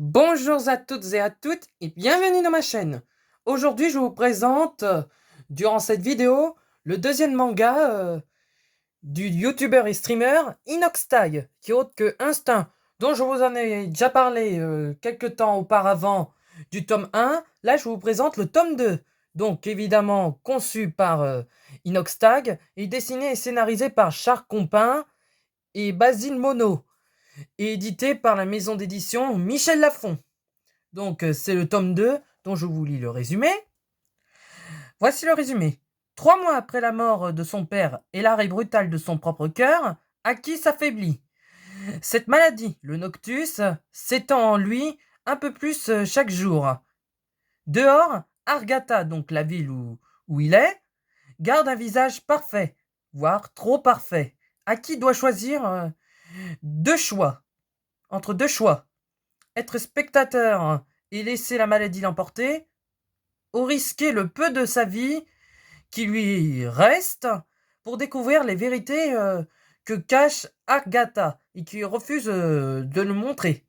Bonjour à toutes et à toutes et bienvenue dans ma chaîne. Aujourd'hui je vous présente, durant cette vidéo, le deuxième manga du youtubeur et streamer Inoxtag, qui est autre que Instinct, dont je vous en ai déjà parlé quelques temps auparavant du tome 1. Là je vous présente le tome 2, donc évidemment conçu par Inoxtag et dessiné et scénarisé par Char Compin et Basile Mono, et édité par la maison d'édition Michel Lafon. Donc, c'est le tome 2 dont je vous lis le résumé. Voici le résumé. 3 mois après la mort de son père et l'arrêt brutal de son propre cœur, Aki s'affaiblit. Cette maladie, le noctus, s'étend en lui un peu plus chaque jour. Dehors, Argata, donc la ville où il est, garde un visage parfait, voire trop parfait. Aki doit choisir entre deux choix. Être spectateur et laisser la maladie l'emporter, ou risquer le peu de sa vie qui lui reste pour découvrir les vérités que cache Agatha et qui refuse de le montrer.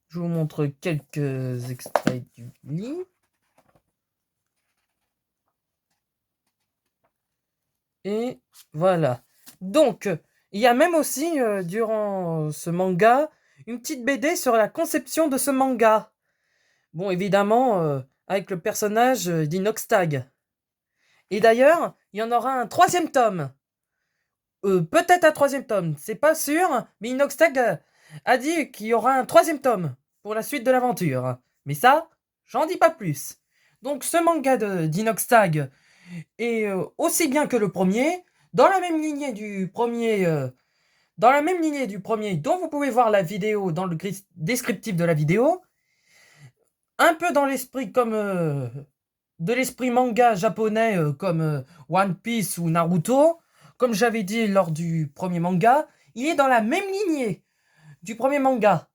Je vous montre quelques extraits du livre. Et voilà. Donc, il y a même aussi, durant ce manga, une petite BD sur la conception de ce manga. Bon, évidemment, avec le personnage d'Inoxtag. Et d'ailleurs, il y en aura un troisième tome. Peut-être un troisième tome, c'est pas sûr, mais Inoxtag a dit qu'il y aura un troisième tome pour la suite de l'aventure. Mais ça, j'en dis pas plus. Donc ce manga d'Inoxtag est aussi bien que le premier, dans la même lignée du premier, dont vous pouvez voir la vidéo dans le descriptif de la vidéo, un peu dans l'esprit comme de l'esprit manga japonais comme One Piece ou Naruto. Comme j'avais dit lors du premier manga, il est dans la même lignée du premier manga.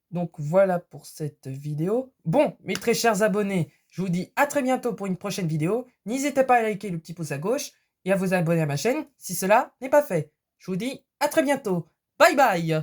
Donc voilà pour cette vidéo. Bon, mes très chers abonnés, je vous dis à très bientôt pour une prochaine vidéo. N'hésitez pas à liker le petit pouce à gauche et à vous abonner à ma chaîne si cela n'est pas fait. Je vous dis à très bientôt. Bye bye.